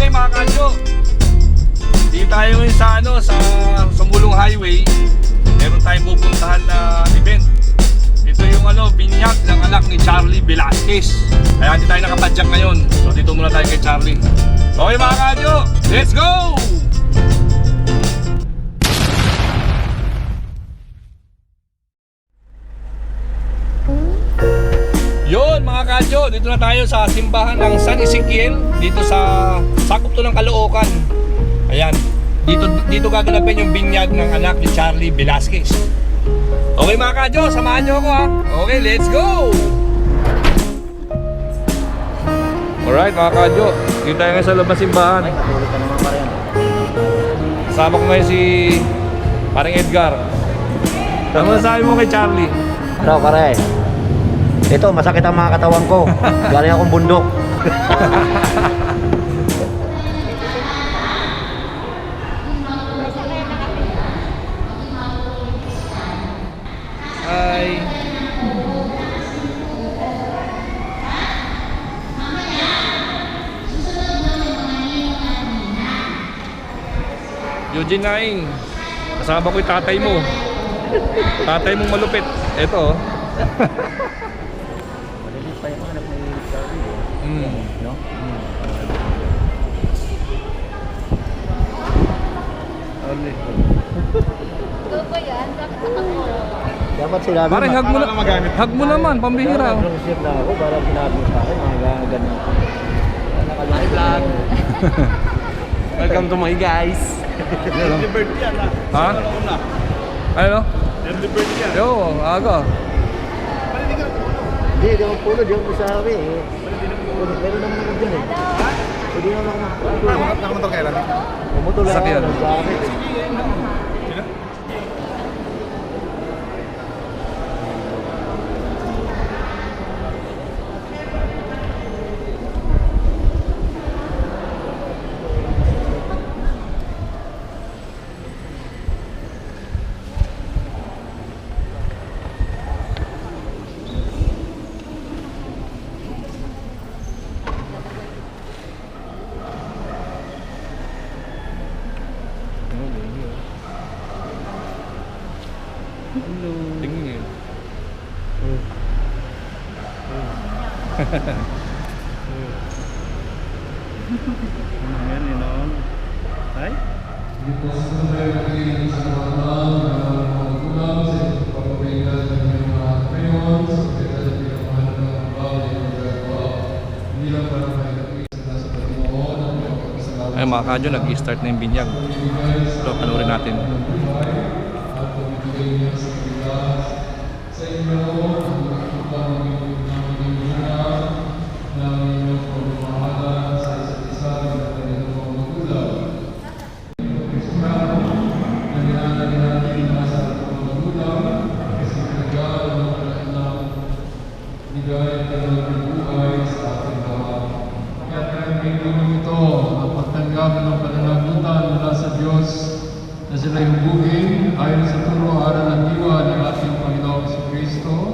Okay mga kadyo, dito tayo ngayon sa Sumulong Highway. Meron tayong pupuntahan na event. Ito yung binyag ng anak ni Charlie Velasquez. Kaya hindi tayo nakapadyak ngayon. So dito muna tayo kay Charlie. Okay mga kadyo, let's go! Yun mga kadyo, dito na tayo sa simbahan ng San Ezequiel. Dito sa sakop to ng Caloocan. Ayan, dito gaganapin yung binyag ng anak ni Charlie Velasquez. Okay mga kadyo, samahan nyo ako ha. Okay, let's go! Alright mga kadyo, dito tayo ngayon sa labas simbahan. Kasama ko ngayon si parang Edgar. Ano masasabi mo kay Charlie? Ano pare? Ito, masakit ang mga katawan ko. Galing akong bundok. Hi. Eugene Naing. Kasama ko yung tatay mo. Tatay mong malupit. Ito oh. Malilit pa yung anak ni Charlie. No? Ikaw ba yan? Dapat nakakuha. Dapat sinabi Parang hug mo naman, pambihira oh. Nag-receive lang ako para sinabi mo sa akin. Mga ganun. Hi vlog! Welcome to my guys! Early bird yan ha? Ano? Early bird yan. Yo, aga. Hindi ako pulo. Di ako sabi eh. Pero naman ako dyan eh. Hindi naman ako. Nakamotor kayo lang? Umuto lang Sakyan. ako. Nagkakit eh. Tingin. Hi? Ay mga kadyo, nag-i-start na yung binyag. So, panoorin natin. Ng pananagutan mula sa Diyos na sila'y hubugin ayon sa turo aral ng diwa ng ating Panginoong Kristo.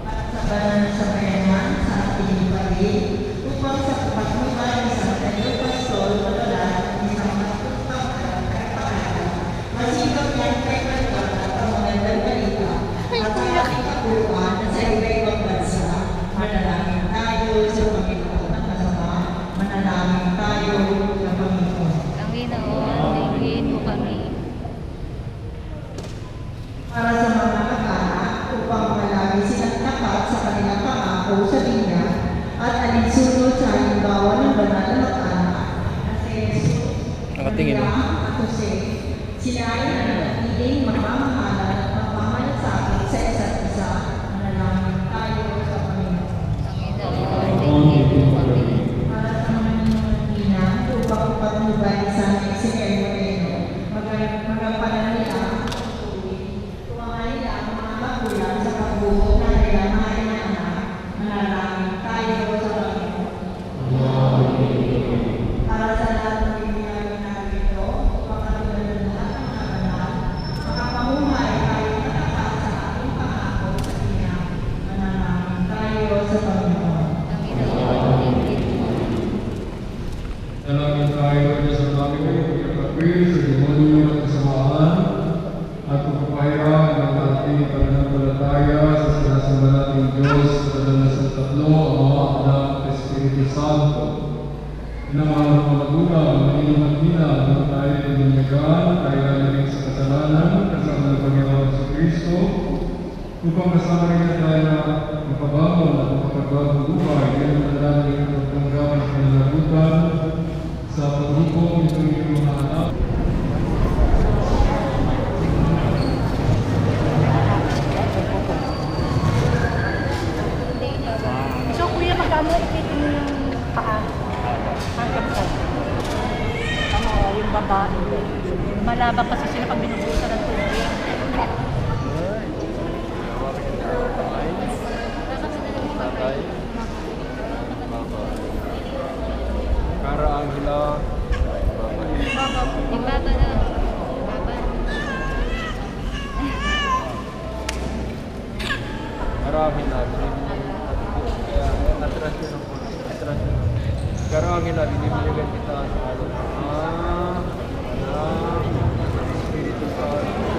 At sa banal sa mayaman sa ating ipagin upang sa pagmumay sa tayo pastor madala isang matutang kaipahan. Masikap yan kay Pastor at ang magandang balita at ang ating kapuruan na sa iba-ibang bansa. Manalangin tayo sa Panginoon ng masama. Manalangin tayo sa Panginoon. Panginoon, tingin mo kami. Para sa mga nakakaanak upang malagi silang tapat sa kanilang pangako sa binya at alinsunod sa halimbawa ng banal na mag-anak na si Jesus, Nakatingin, oh. at Jose, sila ay nanatiling magmamahalan at magmamalasakit sa isa't isa. Manalangin tayo sa Panginoon. Panginoon, tingin mo kami. Para sa mga ninang upang patnubay sa Mexican Moreno, magampanan nila ang pagtuloy. Tumangan nila ang mga magulang sa pagbuo ng kanilang mahal na anak. Manalangin tayo sa Panginoon. Para sa lahat ng bibigyan natin ito, upang katulad ng lahat ng mga anak, makapamuhay tayo Ama, Anak, at Espiritu Santo. Inamahal ng mga magulang, manilong at nila, na tayo pinagyagaan, tayo lalagay sa kasalanan, kasama ng Panginoon sa Kristo, upang kasama rin tayo na mapabangon at mapagbago buhay, kaya manalangin at pagtanggap ng pananagutan sa paghukom nito yung mga anak. So, kuya, magkano ikita mo yung paa? Hanggang sa. Ano, yung babae. Malabang kasi sila pag binubusan ng tubig. Kara Angela, Yung bata na. Baba. marami na. Kara Angela, binibigyan kita sa araw ng Anak, Espiritu Santo.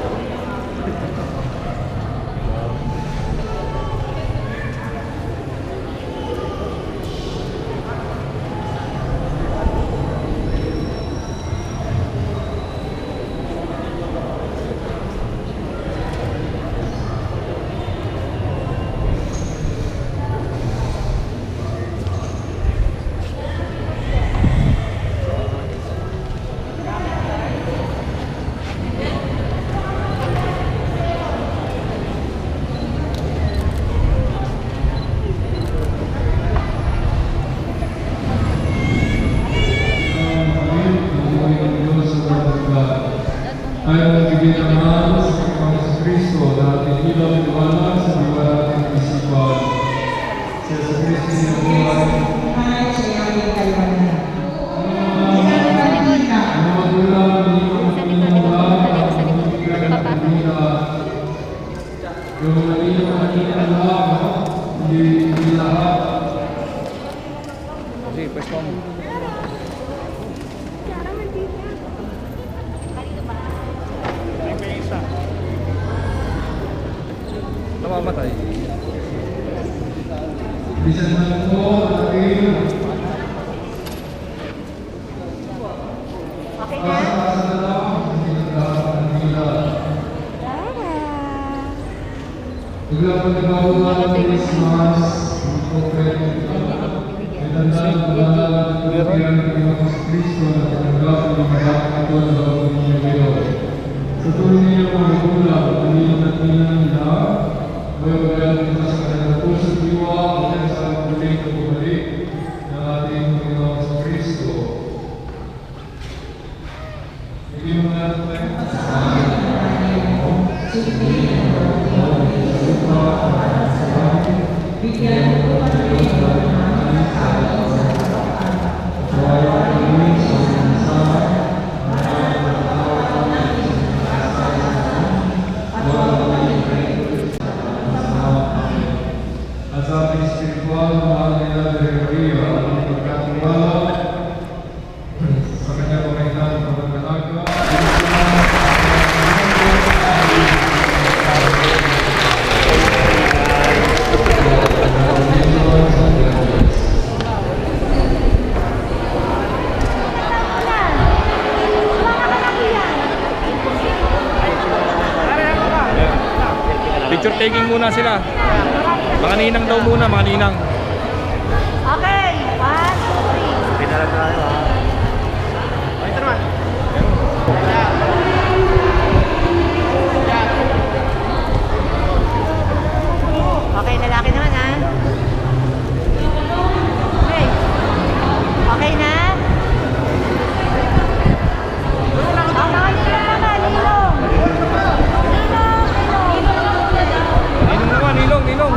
Tayo magbigay naman sa Panginoon Kristo na ating ilaw liwanag sa diwa nating isipan. Siya sa Kristo niya buhay. Kahit siya yung kaliwanag. Ang magulang, hindi ko yung kanina lang, hindi lahat. Kasi, pwesto mo. Namamatay. Bisan man po, natin. Okay na? Asa na lang, hindi nagkakaroon ng hila. Bigla pa nagbabawa ng Christmas, hindi po pwede. Itandaan ko na lang ang kaya ng Panginoon Kristo na tinanggap ng mga ito na gawin niyo ngayon. Sa tuloy niyo mga magulang, kanina at nila, Bayagan kita sa kanilang puso't diwa at sa muling pagbabalik ng ating Panginoon sa Kristo. Bigyan mo natin tayo. Bigyan mo kami ng at sa ating spiritual na mahal nila Gregoria at ang pagkatiwala sa kanyang pamagitan ng pagkakalaga. Picture taking muna sila. Mga ninang daw muna, mga ninang. Okay, 1, 2, 3. Pinalag tayo ha. Ito naman. Okay, lalaki naman ha. Okay. Okay na? Okay, nilong naman, nilong. Ninong naman, nilong, nilong.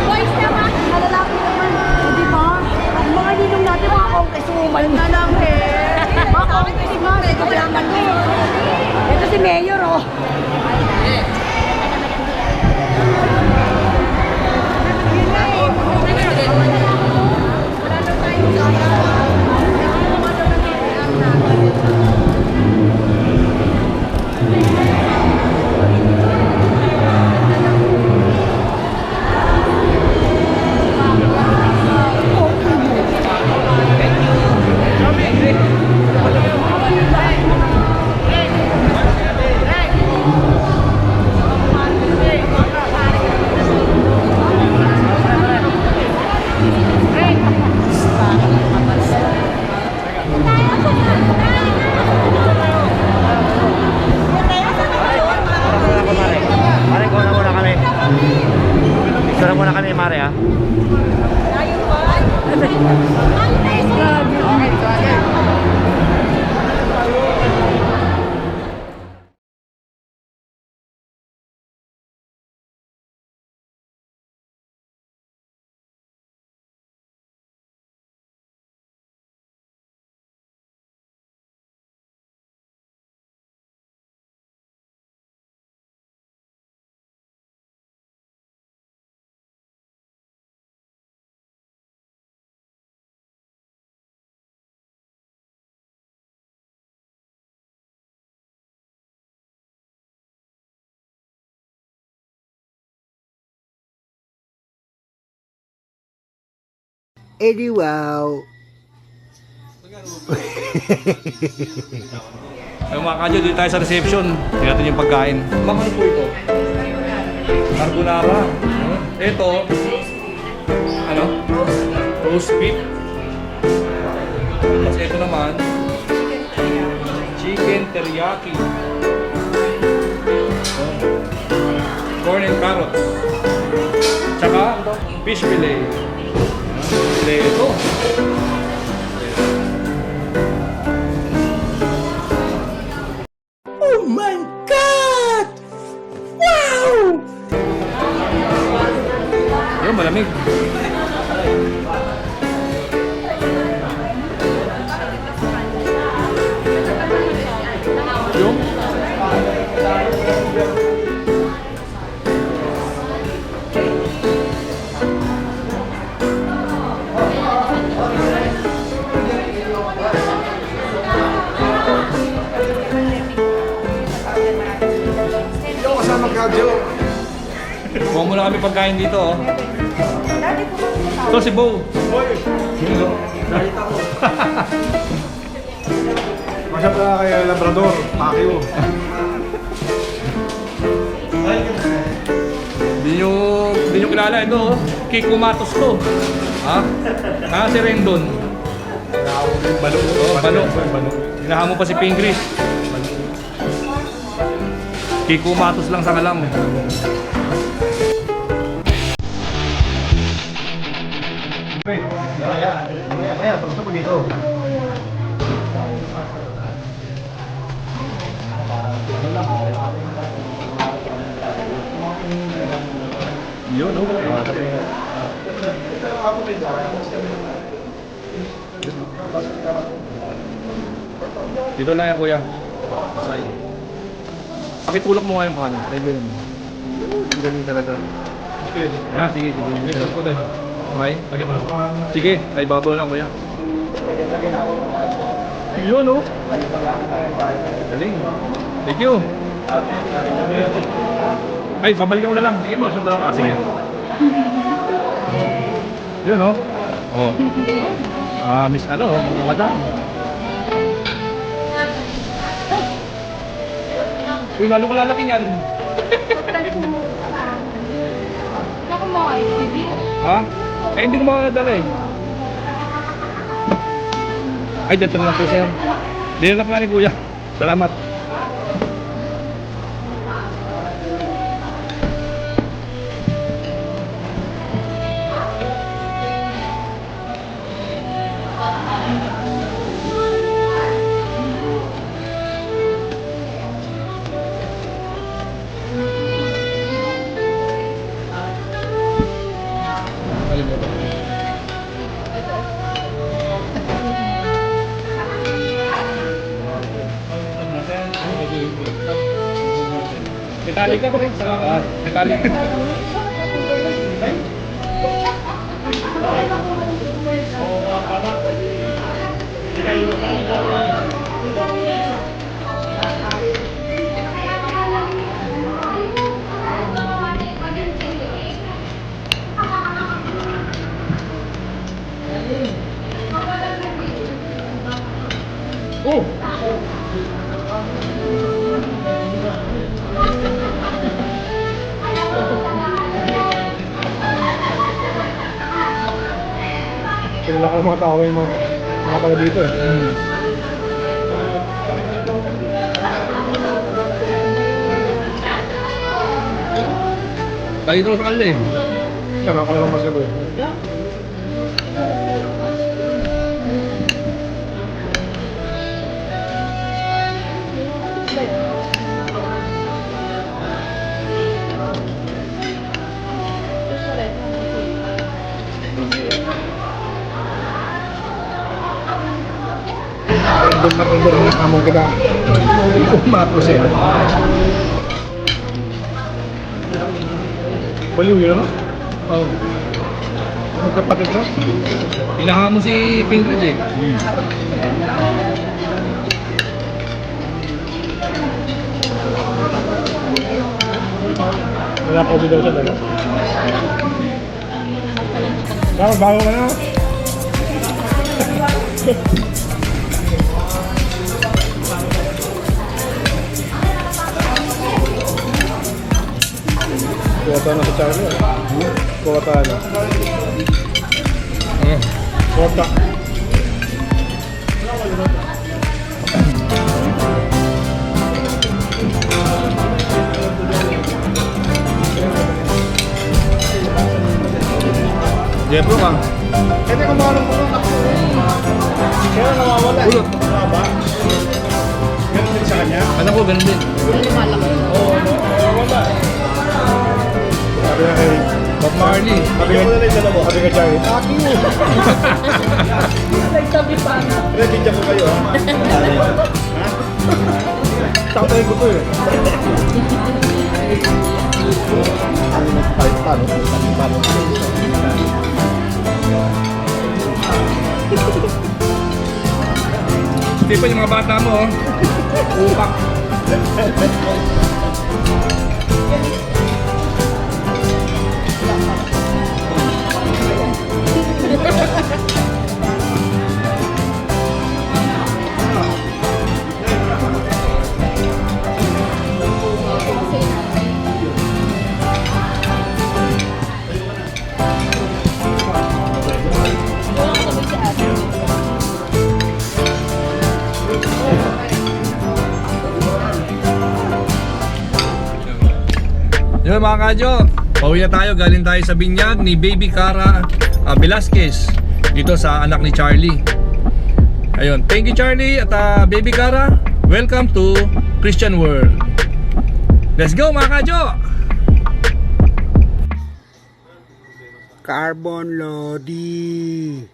Boys naman, malalaki naman. Di ba? Ang mga ninong natin, mga congresswoman na lang eh. Mga congresswoman, ito kailangan mo. Eddie wow. Ay mga kadyo, dito tayo sa reception. Tingnan natin yung pagkain. Ma'am, ano po ito? Carbonara. Ito, ano? Roast beef. Tapos ito naman, chicken teriyaki. Corn and carrots. Tsaka fish fillet. Ito. Oh my God! Wow! Yun, malamig. Yung? Ikaw kasama ka, Joe. Kuha muna kami pagkain dito, oh. Ito si Bo. Masya pala kay Labrador, Pacquiao. Hindi nyo kilala ito, oh. Kiko Matos to. Ha? Si Rendon. Balok. Oh, balok. Hinahamo pa si Pingris. Kiko Matos lang sa kalam. Kaya, pagpunta mo dito. Yun, oh. Dito na yan, kuya. Pakitulak mo nga yung kanan. Ganun talaga. Sige. Okay? Sige, ay babaw lang, kuya. Yun, oh. Galing. Thank you. Ay, babalikan mo na lang. Sige mo, sundan ako. Sige. Yun, oh. Oh. Miss ano, madam. Uy, lalo ko lalaki yan. Naku mo, ICB. Ha? Eh, hindi ko makakadala eh. Ay, dito na lang po sir. Dinala pa ni kuya. Salamat. Detali ka ba? Detali. Oh! Kilala ko ng mga tao yung mga taga dito eh. Tayo ito sa kanila eh. Siya, nakakalang masalo eh. Doon na among kita. Umato siya. Baliw yun, ano? Oh. Magkapatid na? Hinahamo si Pingrid eh. Wala pa ubi daw siya talaga. Tama, bago ka na. Kuwata na sa Charlie. Kuwata na. Kuwata. Jeffro ka. Kasi kung mga nung ako. Kaya nawawala. Ulot. Mababa. Ganun din sa kanya. Anak ko, ganun din. Oo, nawawala. Sabi na kay Bob Marley. Sabi ko na lang yung dalawa. Sabi ka Charlie. Aki mo. Nagsabi pa na. Ready dyan ko kayo ha. Ha? Tatay ko to eh. Stephen, yung mga bata mo, oh. Upak. Yun mga kadyo, pauwi na tayo, galing tayo sa binyag ni Baby Cara Velasquez dito sa anak ni Charlie. Ayun, thank you Charlie at Baby Cara, welcome to Christian World. Let's go mga kadyo! Carbon Lodi.